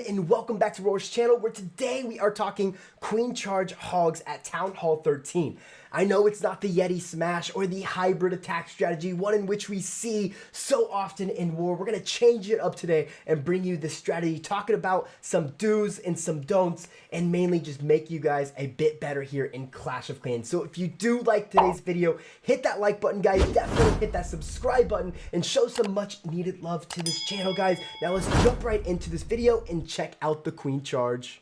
and welcome back to Roar's channel, where today we are talking Queen Charge Hogs at Town Hall 13. I know it's not the Yeti Smash or the hybrid attack strategy, one in which we see so often in War. We're going to change it up today and bring you this strategy, talking about some do's and some don'ts, and mainly just make you guys a bit better here in Clash of Clans. So if you do like today's video, hit that like button, guys. Definitely hit that subscribe button and show some much needed love to this channel, guys. Now let's jump right into this video and check out the Queen Charge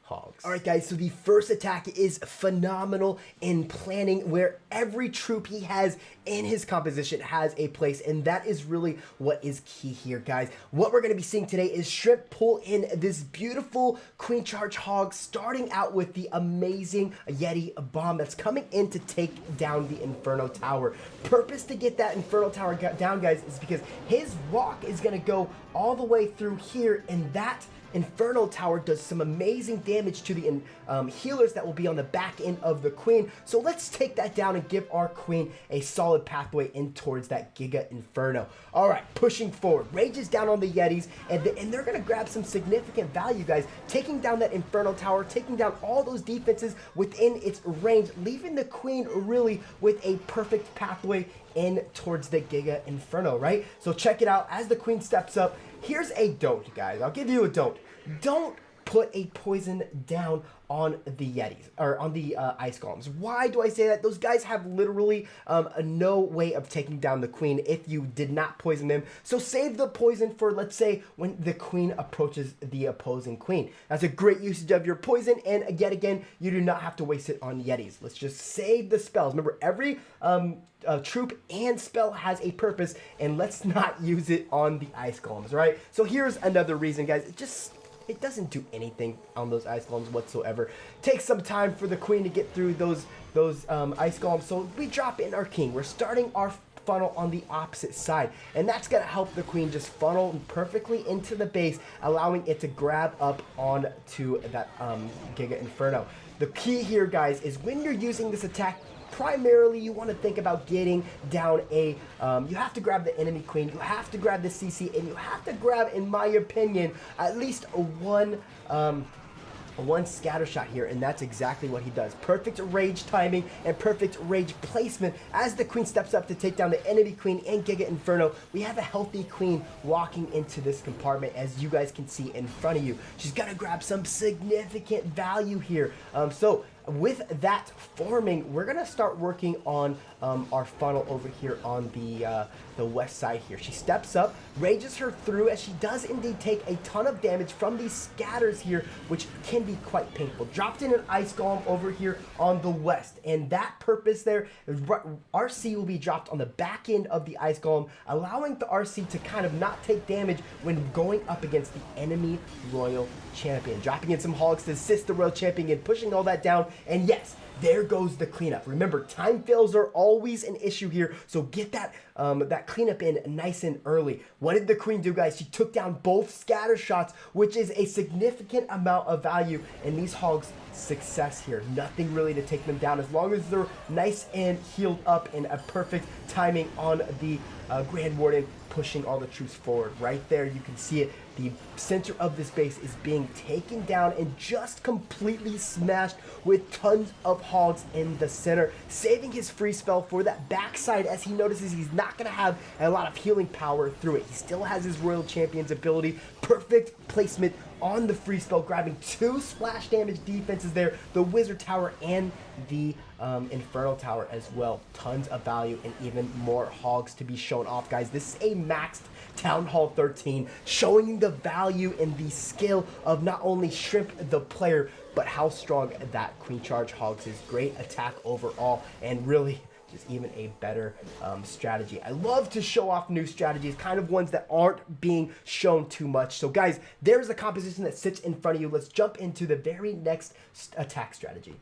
Hogs. Alright guys, so the first attack is phenomenal in planning, where every troop he has in his composition has a place, and that is really what is key here, guys. What we're going to be seeing today is Shrimp pull in this beautiful Queen Charge Hog, starting out with the amazing Yeti bomb that's coming in to take down the Inferno Tower. Purpose to get that Inferno Tower down, guys, is because his walk is going to go all the way through here, and that Inferno Tower does some amazing damage to the healers that will be on the back end of the Queen. So let's take that down and give our Queen a solid pathway in towards that Giga Inferno. Alright, pushing forward. Rage is down on the Yetis, and they're going to grab some significant value, guys. Taking down that Inferno Tower, taking down all those defenses within its range, leaving the Queen really with a perfect pathway in towards the Giga Inferno, right? So check it out. As the Queen steps up, here's a don't, guys. I'll give you a don't. Don't put a poison down on the Yetis, or on the ice golems. Why do I say that? Those guys have literally no way of taking down the Queen if you did not poison them. So save the poison for, let's say, when the Queen approaches the opposing Queen. That's a great usage of your poison, and yet again, you do not have to waste it on Yetis. Let's just save the spells. Remember, every troop and spell has a purpose, and let's not use it on the ice golems, right? So here's another reason, guys. It doesn't do anything on those ice golems whatsoever. Takes some time for the Queen to get through those ice golems. So we drop in our king. We're starting our funnel on the opposite side, and that's going to help the Queen just funnel perfectly into the base, allowing it to grab up onto that Giga Inferno. The key here, guys, is when you're using this attack, primarily you want to think about getting down a you have to grab the enemy Queen, you have to grab the CC, and you have to grab, in my opinion, at least one scatter shot here, and that's exactly what he does. Perfect rage timing and perfect rage placement. As the Queen steps up to take down the enemy Queen and Giga Inferno, we have a healthy Queen walking into this compartment, as you guys can see in front of you. She's gonna grab some significant value here. So with that forming, we're gonna start working on our funnel over here on the west side here. She steps up, rages her through, as she does indeed take a ton of damage from these scatters here, which can be quite painful. Dropped in an ice golem over here on the west, and that purpose there, RC will be dropped on the back end of the ice golem, allowing the RC to kind of not take damage when going up against the enemy royal champion. Dropping in some hogs to assist the royal champion and pushing all that down. And yes, there goes the cleanup. Remember, time fails are always an issue here, so get that that cleanup in nice and early. What did the Queen do, guys? She took down both scatter shots, which is a significant amount of value in these hogs. Success here. Nothing really to take them down, as long as they're nice and healed up, and a perfect timing on the Grand Warden pushing all the troops forward. Right there, you can see it. The center of this base is being taken down and just completely smashed with tons of hogs in the center, saving his free spell for that backside, as he notices he's not going to have a lot of healing power through it. He still has his Royal Champion's ability. Perfect placement on the free spell, grabbing 2 splash damage defenses there, the Wizard Tower and the Inferno Tower as well. Tons of value and even more hogs to be shown off, guys. This is a maxed Town Hall 13, showing the value and the skill of not only Shrimp the player, but how strong that Queen Charge Hogs is. Great attack overall, and really just even a better strategy. I love to show off new strategies, kind of ones that aren't being shown too much. So guys, there's a composition that sits in front of you. Let's jump into the very next attack strategy.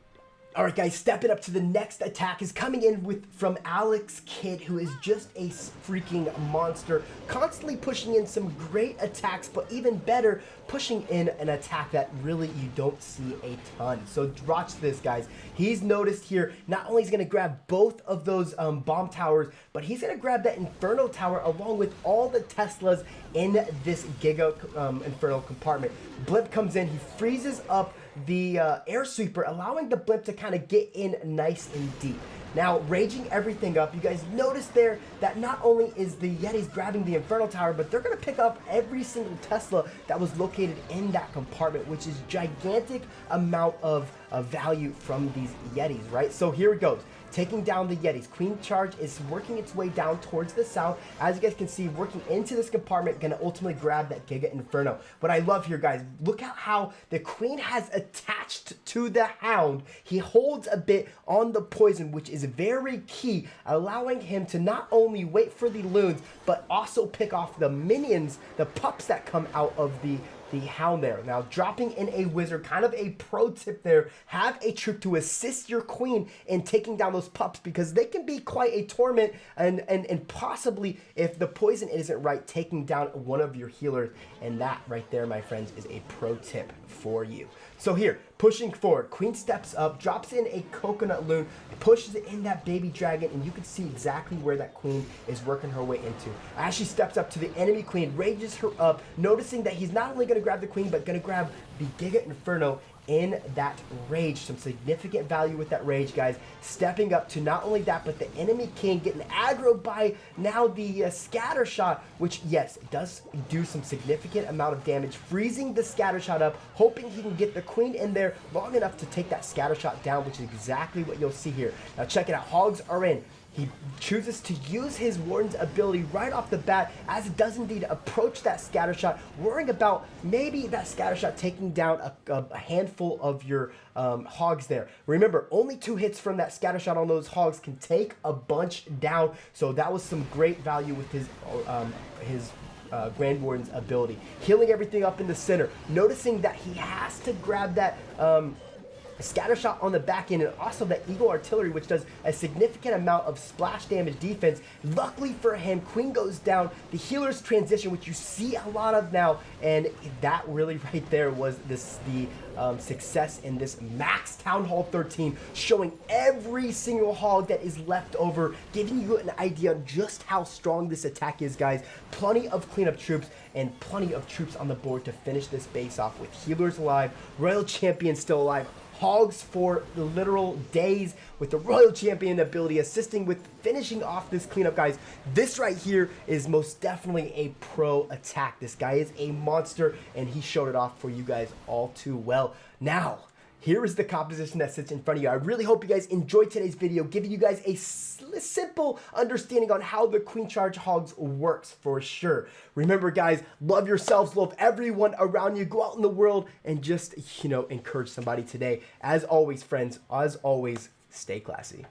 All right, guys, stepping up to the next attack is coming in from Alex Kidd, who is just a freaking monster, constantly pushing in some great attacks, but even better, pushing in an attack that really you don't see a ton. So watch this, guys. He's noticed here, not only is he going to grab both of those bomb towers, but he's going to grab that Inferno Tower along with all the Teslas in this Giga Inferno compartment. Blimp comes in, he freezes up the air sweeper, allowing the blimp to kind of get in nice and deep. Now, raging everything up, you guys notice there that not only is the Yetis grabbing the Inferno Tower, but they're going to pick up every single Tesla that was located in that compartment, which is gigantic amount of value from these Yetis, right? So here it goes. Taking down the Yetis. Queen Charge is working its way down towards the south. As you guys can see, working into this compartment, gonna ultimately grab that Giga Inferno. What I love here, guys, look at how the Queen has attached to the Hound. He holds a bit on the poison, which is very key, allowing him to not only wait for the loons, but also pick off the minions, the pups that come out of the Hound there. Now, dropping in a wizard, kind of a pro tip there, have a troop to assist your queen in taking down those pups, because they can be quite a torment, and possibly, if the poison isn't right, taking down one of your healers. And that right there, my friends, is a pro tip for you. So here, pushing forward, Queen steps up, drops in a coconut loon, pushes it in that baby dragon, and you can see exactly where that Queen is working her way into. As she steps up to the enemy Queen, rages her up, noticing that he's not only going to grab the Queen, but going to grab the Giga Inferno in that rage. Some significant value with that rage, guys. Stepping up to not only that, but the enemy king getting aggroed by now the scatter shot, which, yes, does do some significant amount of damage, freezing the scatter shot up, hoping he can get the Queen in there long enough to take that scatter shot down, which is exactly what you'll see here. Now check it out. Hogs are in. He chooses to use his Warden's ability right off the bat, as it does indeed approach that scatter shot, worrying about maybe that scatter shot taking down a handful of your Hogs there. Remember, only 2 hits from that scatter shot on those Hogs can take a bunch down, so that was some great value with his Grand Warden's ability. Healing everything up in the center, noticing that he has to grab that scatter shot on the back end, and also that Eagle Artillery, which does a significant amount of splash damage defense. Luckily for him, Queen goes down. The healers transition, which you see a lot of now, and that really right there was the success in this max Town Hall 13, showing every single hog that is left over, giving you an idea of just how strong this attack is, guys. Plenty of cleanup troops and plenty of troops on the board to finish this base off, with healers alive, Royal Champion still alive, Hogs for the literal days, with the Royal Champion ability assisting with finishing off this cleanup, guys. This right here is most definitely a pro attack. This guy is a monster, and he showed it off for you guys all too well. Now, here is the composition that sits in front of you. I really hope you guys enjoyed today's video, giving you guys a simple understanding on how the Queen Charge Hogs works for sure. Remember, guys, love yourselves, love everyone around you. Go out in the world and just, encourage somebody today. As always, friends, as always, stay classy.